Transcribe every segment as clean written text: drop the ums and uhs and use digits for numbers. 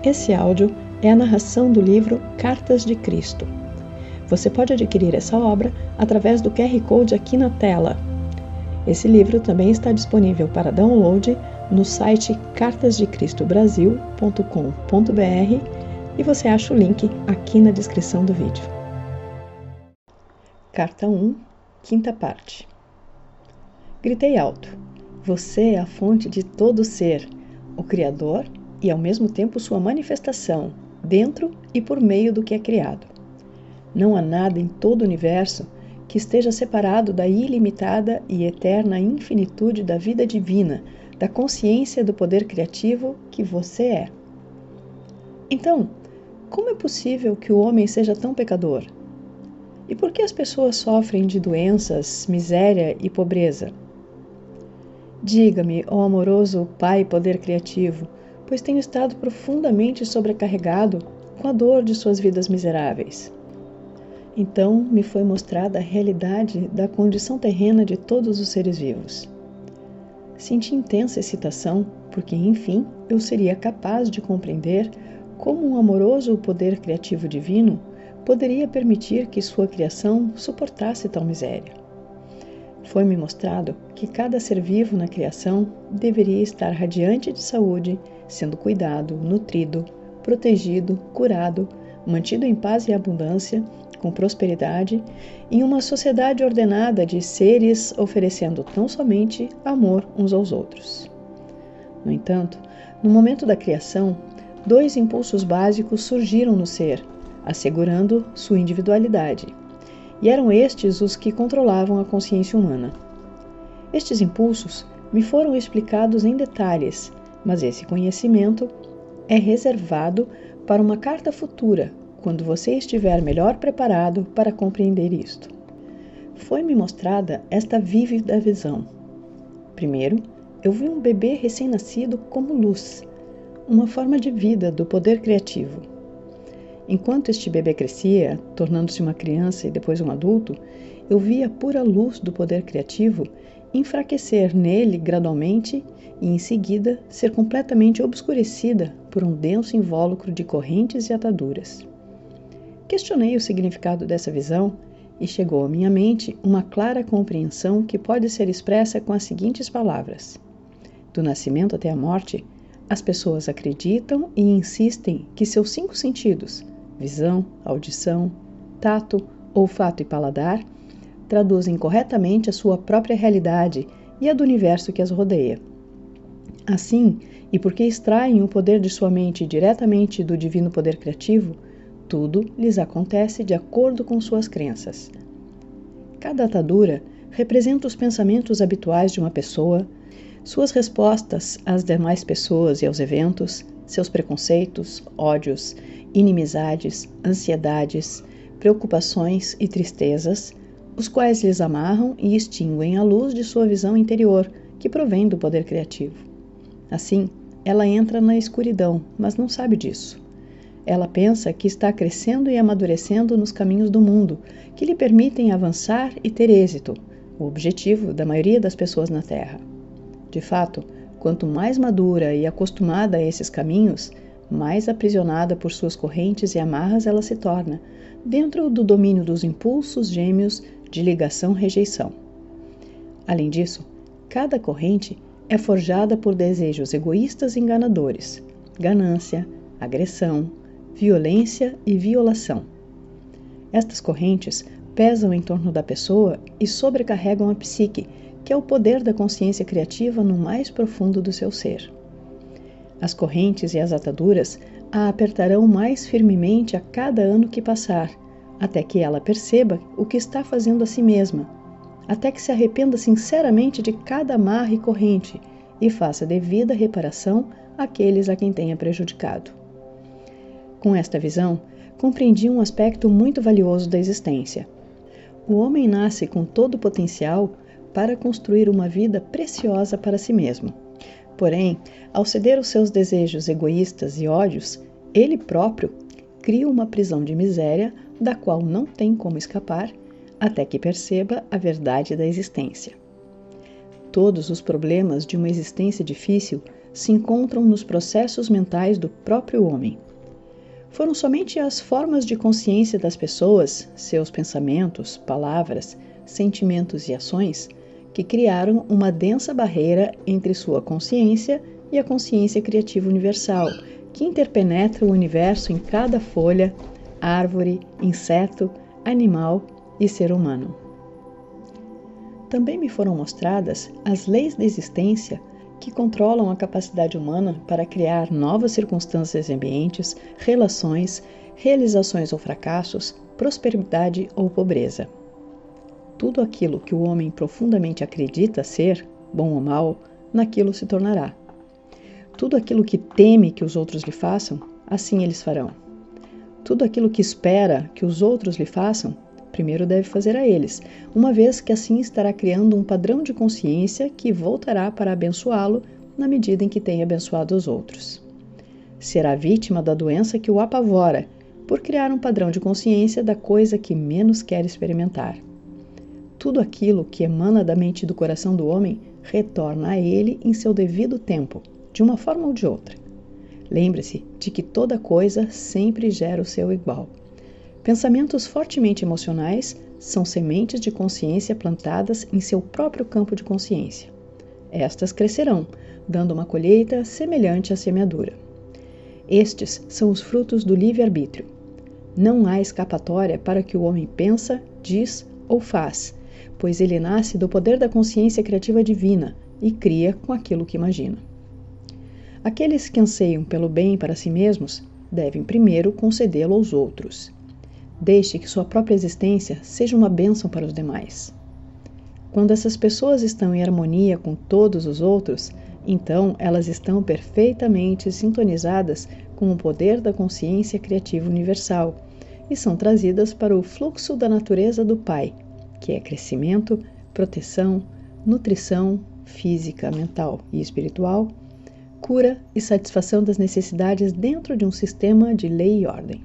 Esse áudio é a narração do livro Cartas de Cristo. Você pode adquirir essa obra através do QR Code aqui na tela. Esse livro também está disponível para download no site cartasdecristobrasil.com.br e você acha o link aqui na descrição do vídeo. Carta 1, quinta parte. Gritei alto. Você é a fonte de todo ser, o Criador e ao mesmo tempo sua manifestação, dentro e por meio do que é criado. Não há nada em todo o universo que esteja separado da ilimitada e eterna infinitude da vida divina, da consciência do poder criativo que você é. Então, como é possível que o homem seja tão pecador? E por que as pessoas sofrem de doenças, miséria e pobreza? Diga-me, ó amoroso Pai Poder Criativo, pois tenho estado profundamente sobrecarregado com a dor de suas vidas miseráveis. Então me foi mostrada a realidade da condição terrena de todos os seres vivos. Senti intensa excitação, porque, enfim, eu seria capaz de compreender como um amoroso poder criativo divino poderia permitir que sua criação suportasse tal miséria. Foi-me mostrado que cada ser vivo na criação deveria estar radiante de saúde, sendo cuidado, nutrido, protegido, curado, mantido em paz e abundância, com prosperidade, em uma sociedade ordenada de seres oferecendo tão somente amor uns aos outros. No entanto, no momento da criação, dois impulsos básicos surgiram no ser, assegurando sua individualidade. E eram estes os que controlavam a consciência humana. Estes impulsos me foram explicados em detalhes, mas esse conhecimento é reservado para uma carta futura, quando você estiver melhor preparado para compreender isto. Foi-me mostrada esta vívida visão. Primeiro, eu vi um bebê recém-nascido como luz, uma forma de vida do poder criativo. Enquanto este bebê crescia, tornando-se uma criança e depois um adulto, eu via a pura luz do poder criativo enfraquecer nele gradualmente e, em seguida, ser completamente obscurecida por um denso invólucro de correntes e ataduras. Questionei o significado dessa visão e chegou à minha mente uma clara compreensão que pode ser expressa com as seguintes palavras: do nascimento até a morte, as pessoas acreditam e insistem que seus 5 sentidos, visão, audição, tato, olfato e paladar, traduzem corretamente a sua própria realidade e a do universo que as rodeia. Assim, e porque extraem o poder de sua mente diretamente do divino poder criativo, tudo lhes acontece de acordo com suas crenças. Cada atadura representa os pensamentos habituais de uma pessoa, suas respostas às demais pessoas e aos eventos, seus preconceitos, ódios, inimizades, ansiedades, preocupações e tristezas, os quais lhes amarram e extinguem a luz de sua visão interior, que provém do poder criativo. Assim, ela entra na escuridão, mas não sabe disso. Ela pensa que está crescendo e amadurecendo nos caminhos do mundo, que lhe permitem avançar e ter êxito, o objetivo da maioria das pessoas na Terra. De fato, quanto mais madura e acostumada a esses caminhos, mais aprisionada por suas correntes e amarras ela se torna, dentro do domínio dos impulsos gêmeos de ligação-rejeição. Além disso, cada corrente é forjada por desejos egoístas e enganadores, ganância, agressão, violência e violação. Estas correntes pesam em torno da pessoa e sobrecarregam a psique, que é o poder da consciência criativa no mais profundo do seu ser. As correntes e as ataduras a apertarão mais firmemente a cada ano que passar, até que ela perceba o que está fazendo a si mesma, até que se arrependa sinceramente de cada amarra e corrente e faça devida reparação àqueles a quem tenha prejudicado. Com esta visão, compreendi um aspecto muito valioso da existência. O homem nasce com todo o potencial para construir uma vida preciosa para si mesmo. Porém, ao ceder aos seus desejos egoístas e ódios, ele próprio cria uma prisão de miséria da qual não tem como escapar até que perceba a verdade da existência. Todos os problemas de uma existência difícil se encontram nos processos mentais do próprio homem. Foram somente as formas de consciência das pessoas, seus pensamentos, palavras, sentimentos e ações, que criaram uma densa barreira entre sua consciência e a consciência criativa universal, que interpenetra o universo em cada folha, árvore, inseto, animal e ser humano. Também me foram mostradas as leis da existência que controlam a capacidade humana para criar novas circunstâncias e ambientes, relações, realizações ou fracassos, prosperidade ou pobreza. Tudo aquilo que o homem profundamente acredita ser, bom ou mal, naquilo se tornará. Tudo aquilo que teme que os outros lhe façam, assim eles farão. Tudo aquilo que espera que os outros lhe façam, primeiro deve fazer a eles, uma vez que assim estará criando um padrão de consciência que voltará para abençoá-lo na medida em que tem abençoado os outros. Será vítima da doença que o apavora, por criar um padrão de consciência da coisa que menos quer experimentar. Tudo aquilo que emana da mente e do coração do homem retorna a ele em seu devido tempo, de uma forma ou de outra. Lembre-se de que toda coisa sempre gera o seu igual. Pensamentos fortemente emocionais são sementes de consciência plantadas em seu próprio campo de consciência. Estas crescerão, dando uma colheita semelhante à semeadura. Estes são os frutos do livre-arbítrio. Não há escapatória para o que o homem pensa, diz ou faz, pois ele nasce do poder da consciência criativa divina e cria com aquilo que imagina. Aqueles que anseiam pelo bem para si mesmos devem primeiro concedê-lo aos outros. Deixe que sua própria existência seja uma bênção para os demais. Quando essas pessoas estão em harmonia com todos os outros, então elas estão perfeitamente sintonizadas com o poder da consciência criativa universal e são trazidas para o fluxo da natureza do Pai, que é crescimento, proteção, nutrição física, mental e espiritual, cura e satisfação das necessidades dentro de um sistema de lei e ordem.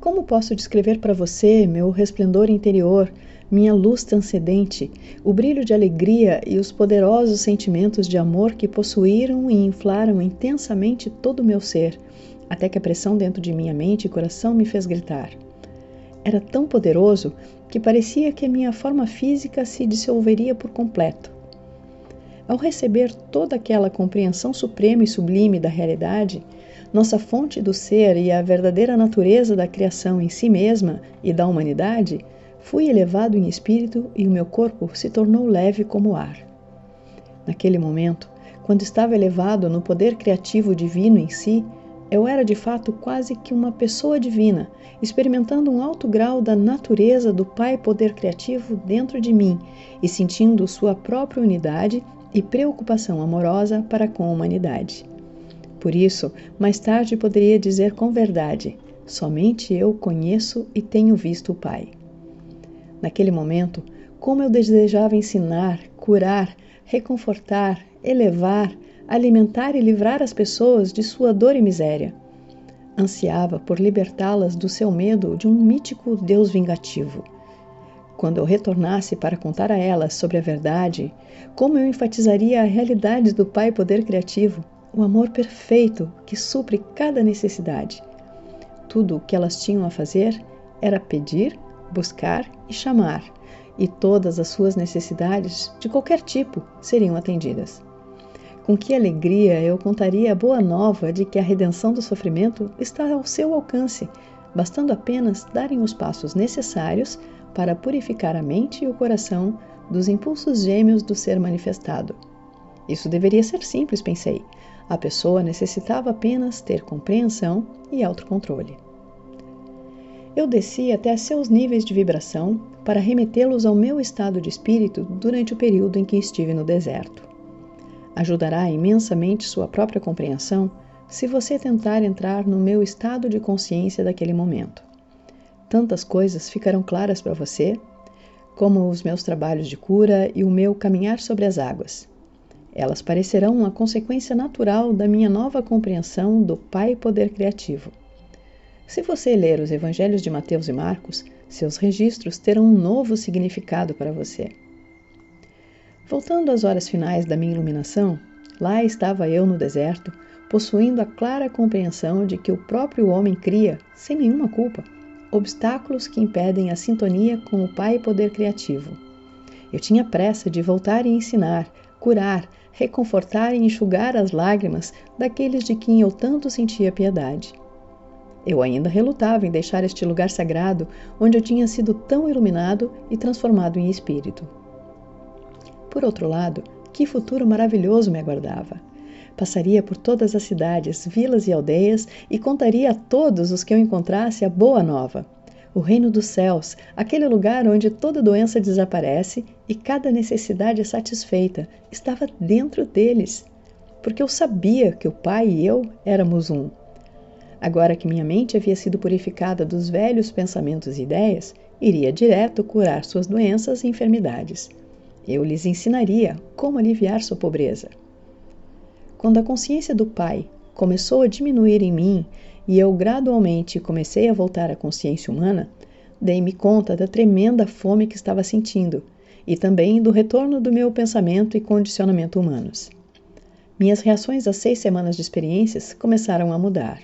Como posso descrever para você meu resplendor interior, minha luz transcendente, o brilho de alegria e os poderosos sentimentos de amor que possuíram e inflaram intensamente todo o meu ser, até que a pressão dentro de minha mente e coração me fez gritar? Era tão poderoso que parecia que a minha forma física se dissolveria por completo. Ao receber toda aquela compreensão suprema e sublime da realidade, nossa fonte do ser e a verdadeira natureza da criação em si mesma e da humanidade, fui elevado em espírito e o meu corpo se tornou leve como o ar. Naquele momento, quando estava elevado no poder criativo divino em si, eu era de fato quase que uma pessoa divina, experimentando um alto grau da natureza do Pai Poder Criativo dentro de mim e sentindo sua própria unidade e preocupação amorosa para com a humanidade. Por isso, mais tarde poderia dizer com verdade: somente eu conheço e tenho visto o Pai. Naquele momento, como eu desejava ensinar, curar, reconfortar, elevar, alimentar e livrar as pessoas de sua dor e miséria. Ansiava por libertá-las do seu medo de um mítico Deus vingativo. Quando eu retornasse para contar a elas sobre a verdade, como eu enfatizaria a realidade do Pai Poder Criativo, o amor perfeito que supre cada necessidade. Tudo o que elas tinham a fazer era pedir, buscar e chamar, e todas as suas necessidades, de qualquer tipo, seriam atendidas. Com que alegria eu contaria a boa nova de que a redenção do sofrimento está ao seu alcance, bastando apenas darem os passos necessários para purificar a mente e o coração dos impulsos gêmeos do ser manifestado. Isso deveria ser simples, pensei. A pessoa necessitava apenas ter compreensão e autocontrole. Eu desci até seus níveis de vibração para remetê-los ao meu estado de espírito durante o período em que estive no deserto. Ajudará imensamente sua própria compreensão se você tentar entrar no meu estado de consciência daquele momento. Tantas coisas ficarão claras para você, como os meus trabalhos de cura e o meu caminhar sobre as águas. Elas parecerão uma consequência natural da minha nova compreensão do Pai Poder Criativo. Se você ler os Evangelhos de Mateus e Marcos, seus registros terão um novo significado para você. Voltando às horas finais da minha iluminação, Lá estava eu no deserto, possuindo a clara compreensão de que o próprio homem cria, sem nenhuma culpa, obstáculos que impedem a sintonia com o Pai Poder Criativo. Eu tinha pressa de voltar e ensinar, curar, reconfortar e enxugar as lágrimas daqueles de quem eu tanto sentia piedade. Eu ainda relutava em deixar este lugar sagrado onde eu tinha sido tão iluminado e transformado em espírito. Por outro lado, que futuro maravilhoso me aguardava! Passaria por todas as cidades, vilas e aldeias e contaria a todos os que eu encontrasse a boa nova. O reino dos céus, aquele lugar onde toda doença desaparece e cada necessidade é satisfeita, estava dentro deles, porque eu sabia que o Pai e eu éramos um. Agora que minha mente havia sido purificada dos velhos pensamentos e ideias, iria direto curar suas doenças e enfermidades. Eu lhes ensinaria como aliviar sua pobreza. Quando a consciência do Pai começou a diminuir em mim e eu gradualmente comecei a voltar à consciência humana, dei-me conta da tremenda fome que estava sentindo e também do retorno do meu pensamento e condicionamento humanos. Minhas reações às 6 semanas de experiências começaram a mudar.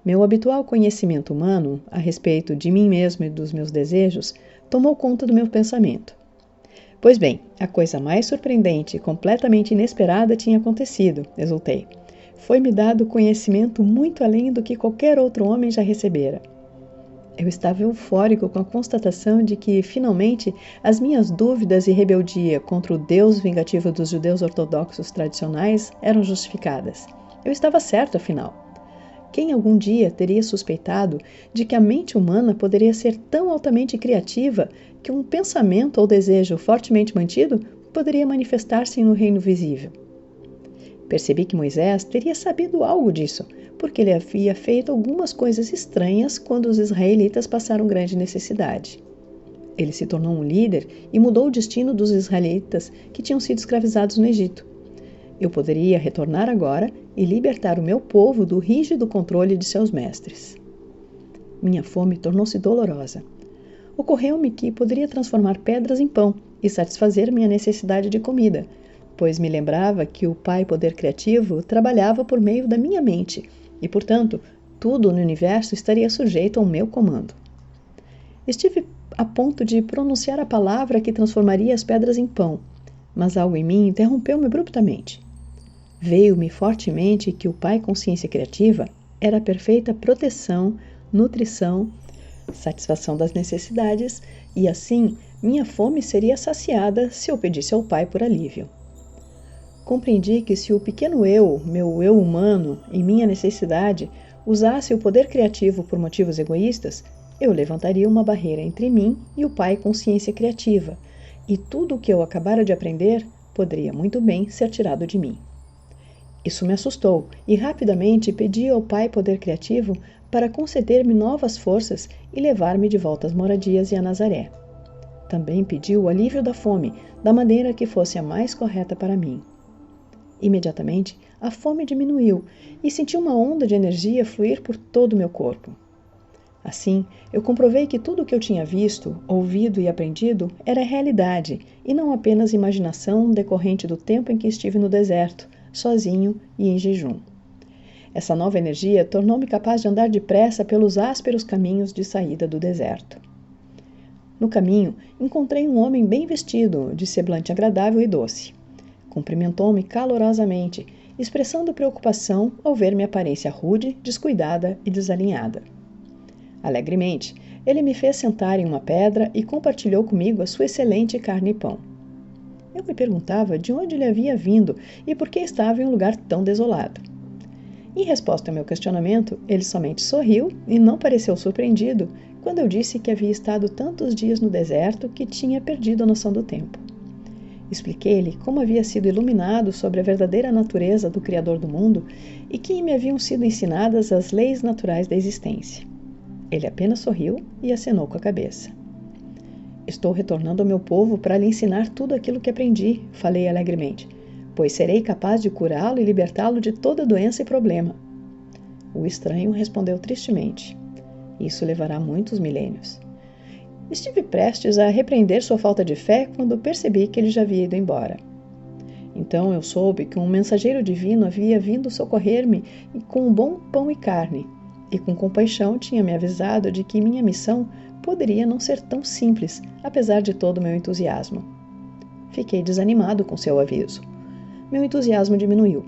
Meu habitual conhecimento humano a respeito de mim mesmo e dos meus desejos tomou conta do meu pensamento. Pois bem, a coisa mais surpreendente e completamente inesperada tinha acontecido, exultei. Foi-me dado conhecimento muito além do que qualquer outro homem já recebera. Eu estava eufórico com a constatação de que, finalmente, as minhas dúvidas e rebeldia contra o Deus vingativo dos judeus ortodoxos tradicionais eram justificadas. Eu estava certo, afinal. Quem algum dia teria suspeitado de que a mente humana poderia ser tão altamente criativa que um pensamento ou desejo fortemente mantido poderia manifestar-se no reino visível? Percebi que Moisés teria sabido algo disso, porque ele havia feito algumas coisas estranhas quando os israelitas passaram grande necessidade. Ele se tornou um líder e mudou o destino dos israelitas que tinham sido escravizados no Egito. Eu poderia retornar agora e libertar o meu povo do rígido controle de seus mestres. Minha fome tornou-se dolorosa. Ocorreu-me que poderia transformar pedras em pão e satisfazer minha necessidade de comida, pois me lembrava que o Pai Poder Criativo trabalhava por meio da minha mente e, portanto, tudo no universo estaria sujeito ao meu comando. Estive a ponto de pronunciar a palavra que transformaria as pedras em pão, mas algo em mim interrompeu-me abruptamente. Veio-me fortemente que o Pai Consciência Criativa era a perfeita proteção, nutrição, satisfação das necessidades e, assim, minha fome seria saciada se eu pedisse ao Pai por alívio. Compreendi que se o pequeno eu, meu eu humano, em minha necessidade, usasse o poder criativo por motivos egoístas, eu levantaria uma barreira entre mim e o Pai Consciência Criativa, e tudo o que eu acabara de aprender poderia muito bem ser tirado de mim. Isso me assustou e rapidamente pedi ao Pai Poder Criativo para conceder-me novas forças e levar-me de volta às moradias e a Nazaré. Também pedi o alívio da fome, da maneira que fosse a mais correta para mim. Imediatamente, a fome diminuiu e senti uma onda de energia fluir por todo o meu corpo. Assim, eu comprovei que tudo o que eu tinha visto, ouvido e aprendido era realidade e não apenas imaginação decorrente do tempo em que estive no deserto, sozinho e em jejum. Essa nova energia tornou-me capaz de andar depressa pelos ásperos caminhos de saída do deserto. No caminho, encontrei um homem bem vestido, de semblante agradável e doce. Cumprimentou-me calorosamente, expressando preocupação ao ver minha aparência rude, descuidada e desalinhada. Alegremente, ele me fez sentar em uma pedra e compartilhou comigo a sua excelente carne e pão. Eu me perguntava de onde ele havia vindo e por que estava em um lugar tão desolado. Em resposta ao meu questionamento, ele somente sorriu e não pareceu surpreendido quando eu disse que havia estado tantos dias no deserto que tinha perdido a noção do tempo. Expliquei-lhe como havia sido iluminado sobre a verdadeira natureza do Criador do mundo e que me haviam sido ensinadas as leis naturais da existência. Ele apenas sorriu e acenou com a cabeça. Estou retornando ao meu povo para lhe ensinar tudo aquilo que aprendi, falei alegremente, pois serei capaz de curá-lo e libertá-lo de toda doença e problema. O estranho respondeu tristemente. Isso levará muitos milênios. Estive prestes a repreender sua falta de fé quando percebi que ele já havia ido embora. Então eu soube que um mensageiro divino havia vindo socorrer-me com um bom pão e carne, e com compaixão tinha me avisado de que minha missão poderia não ser tão simples, apesar de todo o meu entusiasmo. Fiquei desanimado com seu aviso. Meu entusiasmo diminuiu.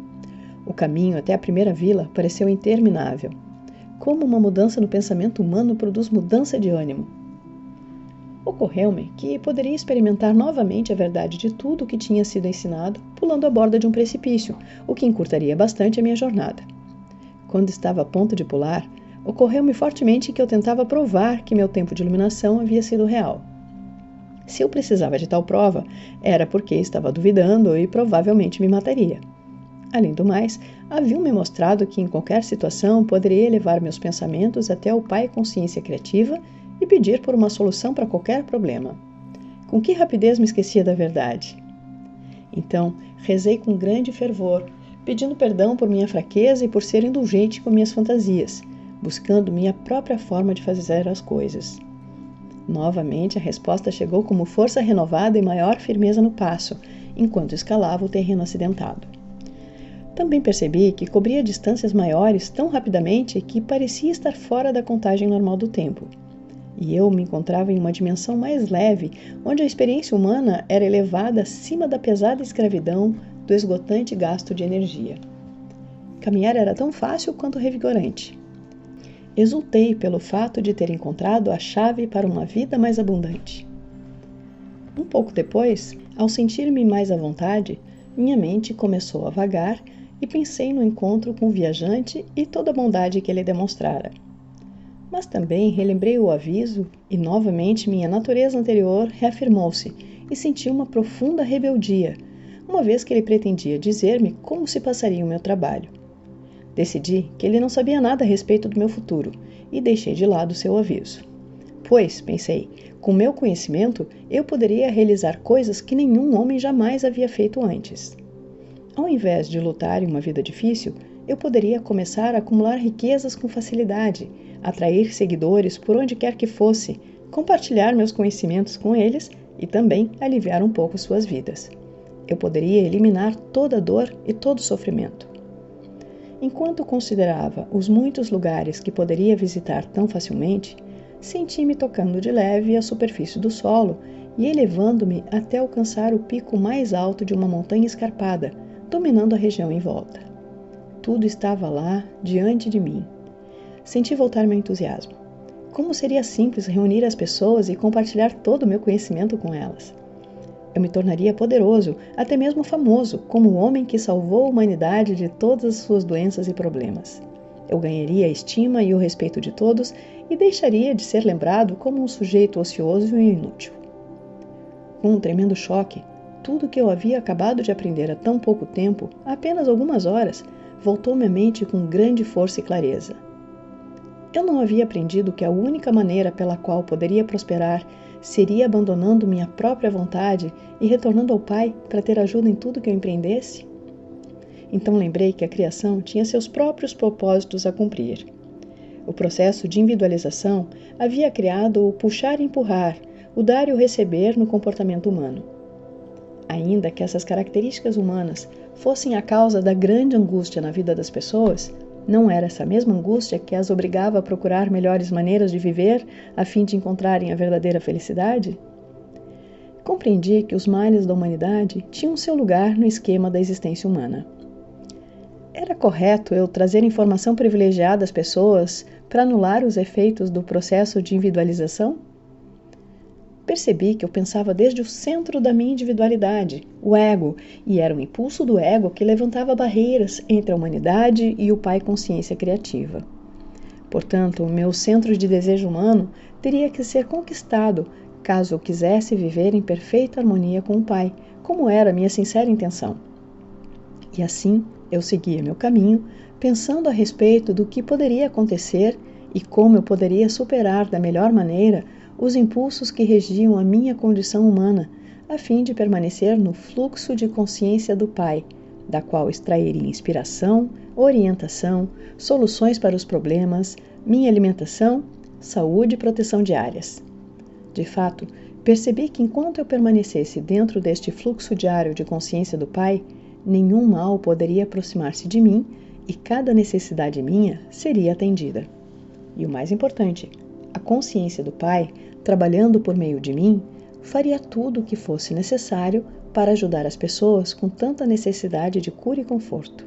O caminho até a primeira vila pareceu interminável. Como uma mudança no pensamento humano produz mudança de ânimo. Ocorreu-me que poderia experimentar novamente a verdade de tudo o que tinha sido ensinado, pulando a borda de um precipício, o que encurtaria bastante a minha jornada. Quando estava a ponto de pular, ocorreu-me fortemente que eu tentava provar que meu tempo de iluminação havia sido real. Se eu precisava de tal prova, era porque estava duvidando e provavelmente me mataria. Além do mais, haviam-me mostrado que em qualquer situação poderia elevar meus pensamentos até o Pai Consciência Criativa e pedir por uma solução para qualquer problema. Com que rapidez me esquecia da verdade? Então, rezei com grande fervor, pedindo perdão por minha fraqueza e por ser indulgente com minhas fantasias, buscando minha própria forma de fazer as coisas. Novamente, a resposta chegou como força renovada e maior firmeza no passo, enquanto escalava o terreno acidentado. Também percebi que cobria distâncias maiores tão rapidamente que parecia estar fora da contagem normal do tempo. E eu me encontrava em uma dimensão mais leve, onde a experiência humana era elevada acima da pesada escravidão do esgotante gasto de energia. Caminhar era tão fácil quanto revigorante. Exultei pelo fato de ter encontrado a chave para uma vida mais abundante. Um pouco depois, ao sentir-me mais à vontade, minha mente começou a vagar e pensei no encontro com o viajante e toda a bondade que ele demonstrara. Mas também relembrei o aviso e novamente minha natureza anterior reafirmou-se e senti uma profunda rebeldia, uma vez que ele pretendia dizer-me como se passaria o meu trabalho. Decidi que ele não sabia nada a respeito do meu futuro e deixei de lado seu aviso. Pois, pensei, com meu conhecimento, eu poderia realizar coisas que nenhum homem jamais havia feito antes. Ao invés de lutar em uma vida difícil, eu poderia começar a acumular riquezas com facilidade, atrair seguidores por onde quer que fosse, compartilhar meus conhecimentos com eles e também aliviar um pouco suas vidas. Eu poderia eliminar toda a dor e todo o sofrimento. Enquanto considerava os muitos lugares que poderia visitar tão facilmente, senti-me tocando de leve a superfície do solo e elevando-me até alcançar o pico mais alto de uma montanha escarpada, dominando a região em volta. Tudo estava lá, diante de mim. Senti voltar meu entusiasmo. Como seria simples reunir as pessoas e compartilhar todo o meu conhecimento com elas. Eu me tornaria poderoso, até mesmo famoso, como o homem que salvou a humanidade de todas as suas doenças e problemas. Eu ganharia a estima e o respeito de todos e deixaria de ser lembrado como um sujeito ocioso e inútil. Com um tremendo choque, tudo que eu havia acabado de aprender há tão pouco tempo, há apenas algumas horas, voltou-me à mente com grande força e clareza. Eu não havia aprendido que a única maneira pela qual poderia prosperar seria abandonando minha própria vontade e retornando ao Pai para ter ajuda em tudo que eu empreendesse? Então lembrei que a criação tinha seus próprios propósitos a cumprir. O processo de individualização havia criado o puxar e empurrar, o dar e o receber no comportamento humano. Ainda que essas características humanas fossem a causa da grande angústia na vida das pessoas, não era essa mesma angústia que as obrigava a procurar melhores maneiras de viver a fim de encontrarem a verdadeira felicidade? Compreendi que os males da humanidade tinham seu lugar no esquema da existência humana. Era correto eu trazer informação privilegiada às pessoas para anular os efeitos do processo de individualização? Percebi que eu pensava desde o centro da minha individualidade, o ego, e era o impulso do ego que levantava barreiras entre a humanidade e o Pai Consciência Criativa. Portanto, o meu centro de desejo humano teria que ser conquistado caso eu quisesse viver em perfeita harmonia com o Pai, como era a minha sincera intenção. E assim, eu seguia meu caminho, pensando a respeito do que poderia acontecer e como eu poderia superar da melhor maneira os impulsos que regiam a minha condição humana, a fim de permanecer no fluxo de consciência do Pai, da qual extrairia inspiração, orientação, soluções para os problemas, minha alimentação, saúde e proteção diárias. De fato, percebi que enquanto eu permanecesse dentro deste fluxo diário de consciência do Pai, nenhum mal poderia aproximar-se de mim e cada necessidade minha seria atendida. E o mais importante, a consciência do Pai, trabalhando por meio de mim, faria tudo o que fosse necessário para ajudar as pessoas com tanta necessidade de cura e conforto.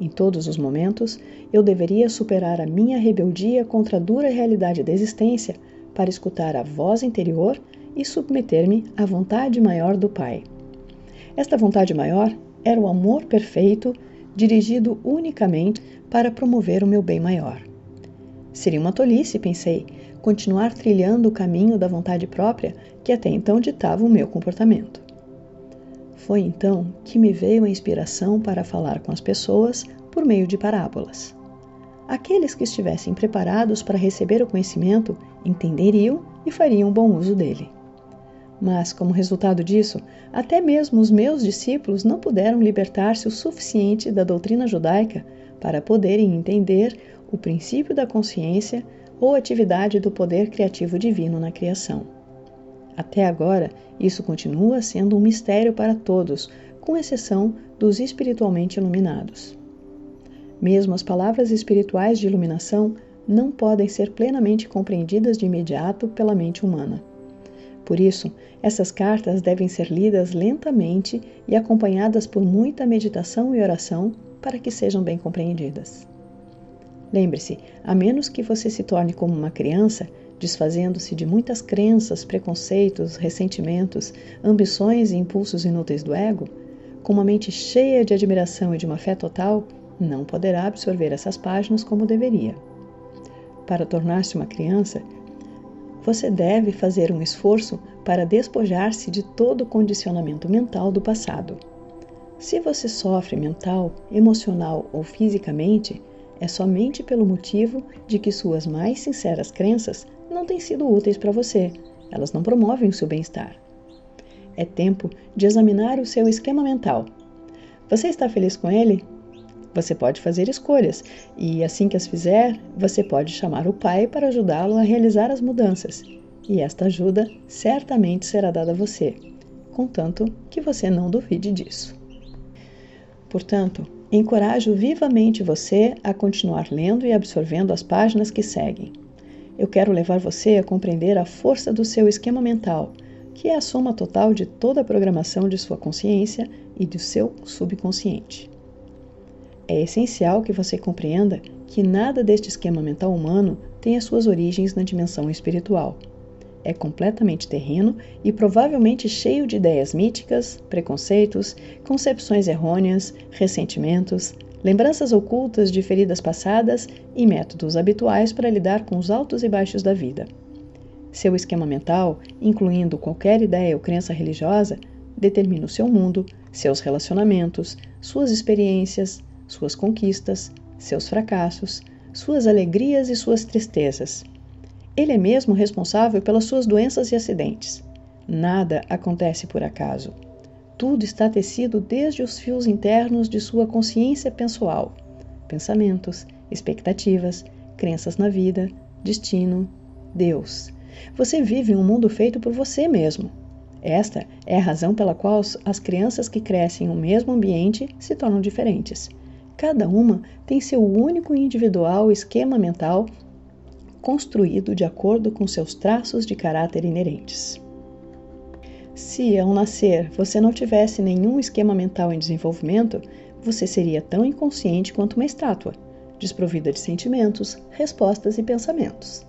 Em todos os momentos, eu deveria superar a minha rebeldia contra a dura realidade da existência para escutar a voz interior e submeter-me à vontade maior do Pai. Esta vontade maior era o amor perfeito, dirigido unicamente para promover o meu bem maior. Seria uma tolice, pensei, continuar trilhando o caminho da vontade própria que até então ditava o meu comportamento. Foi então que me veio a inspiração para falar com as pessoas por meio de parábolas. Aqueles que estivessem preparados para receber o conhecimento entenderiam e fariam bom uso dele. Mas, como resultado disso, até mesmo os meus discípulos não puderam libertar-se o suficiente da doutrina judaica para poderem entender o princípio da consciência ou atividade do poder criativo divino na criação. Até agora, isso continua sendo um mistério para todos, com exceção dos espiritualmente iluminados. Mesmo as palavras espirituais de iluminação não podem ser plenamente compreendidas de imediato pela mente humana. Por isso, essas cartas devem ser lidas lentamente e acompanhadas por muita meditação e oração para que sejam bem compreendidas. Lembre-se, a menos que você se torne como uma criança, desfazendo-se de muitas crenças, preconceitos, ressentimentos, ambições e impulsos inúteis do ego, com uma mente cheia de admiração e de uma fé total, não poderá absorver essas páginas como deveria. Para tornar-se uma criança, você deve fazer um esforço para despojar-se de todo o condicionamento mental do passado. Se você sofre mental, emocional ou fisicamente, é somente pelo motivo de que suas mais sinceras crenças não têm sido úteis para você. Elas não promovem o seu bem-estar. É tempo de examinar o seu esquema mental. Você está feliz com ele? Você pode fazer escolhas e, assim que as fizer, você pode chamar o Pai para ajudá-lo a realizar as mudanças. E esta ajuda certamente será dada a você, contanto que você não duvide disso. Portanto, encorajo vivamente você a continuar lendo e absorvendo as páginas que seguem. Eu quero levar você a compreender a força do seu esquema mental, que é a soma total de toda a programação de sua consciência e do seu subconsciente. É essencial que você compreenda que nada deste esquema mental humano tem as suas origens na dimensão espiritual. É completamente terreno e provavelmente cheio de ideias míticas, preconceitos, concepções errôneas, ressentimentos, lembranças ocultas de feridas passadas e métodos habituais para lidar com os altos e baixos da vida. Seu esquema mental, incluindo qualquer ideia ou crença religiosa, determina o seu mundo, seus relacionamentos, suas experiências, suas conquistas, seus fracassos, suas alegrias e suas tristezas. Ele é mesmo responsável pelas suas doenças e acidentes. Nada acontece por acaso. Tudo está tecido desde os fios internos de sua consciência pessoal. Pensamentos, expectativas, crenças na vida, destino, Deus. Você vive em um mundo feito por você mesmo. Esta é a razão pela qual as crianças que crescem no mesmo ambiente se tornam diferentes. Cada uma tem seu único e individual esquema mental construído de acordo com seus traços de caráter inerentes. Se, ao nascer, você não tivesse nenhum esquema mental em desenvolvimento, você seria tão inconsciente quanto uma estátua, desprovida de sentimentos, respostas e pensamentos.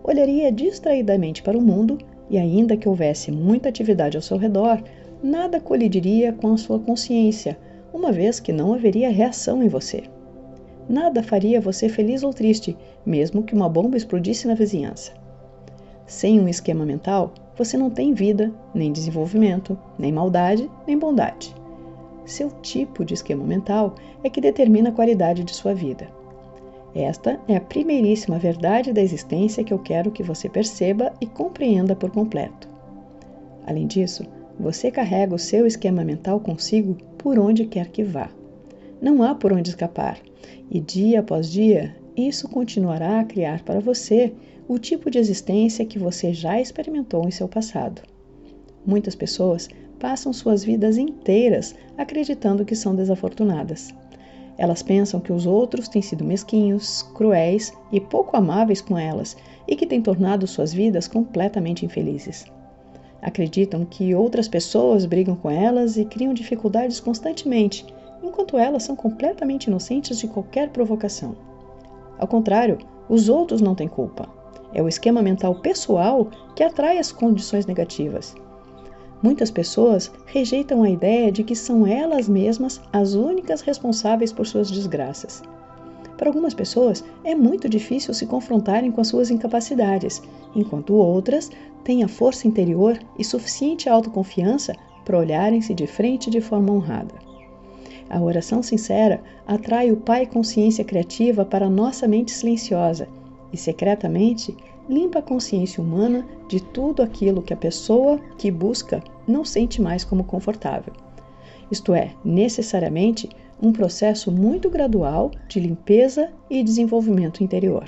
Olharia distraidamente para o mundo e, ainda que houvesse muita atividade ao seu redor, nada colidiria com a sua consciência, uma vez que não haveria reação em você. Nada faria você feliz ou triste, mesmo que uma bomba explodisse na vizinhança. Sem um esquema mental, você não tem vida, nem desenvolvimento, nem maldade, nem bondade. Seu tipo de esquema mental é que determina a qualidade de sua vida. Esta é a primeiríssima verdade da existência que eu quero que você perceba e compreenda por completo. Além disso, você carrega o seu esquema mental consigo por onde quer que vá. Não há por onde escapar, e dia após dia isso continuará a criar para você o tipo de existência que você já experimentou em seu passado. Muitas pessoas passam suas vidas inteiras acreditando que são desafortunadas. Elas pensam que os outros têm sido mesquinhos, cruéis e pouco amáveis com elas e que têm tornado suas vidas completamente infelizes. Acreditam que outras pessoas brigam com elas e criam dificuldades constantemente, enquanto elas são completamente inocentes de qualquer provocação. Ao contrário, os outros não têm culpa. É o esquema mental pessoal que atrai as condições negativas. Muitas pessoas rejeitam a ideia de que são elas mesmas as únicas responsáveis por suas desgraças. Para algumas pessoas, é muito difícil se confrontarem com as suas incapacidades, enquanto outras têm a força interior e suficiente autoconfiança para olharem-se de frente de forma honrada. A oração sincera atrai o Pai Consciência Criativa para nossa mente silenciosa e, secretamente, limpa a consciência humana de tudo aquilo que a pessoa que busca não sente mais como confortável. Isto é, necessariamente, um processo muito gradual de limpeza e desenvolvimento interior.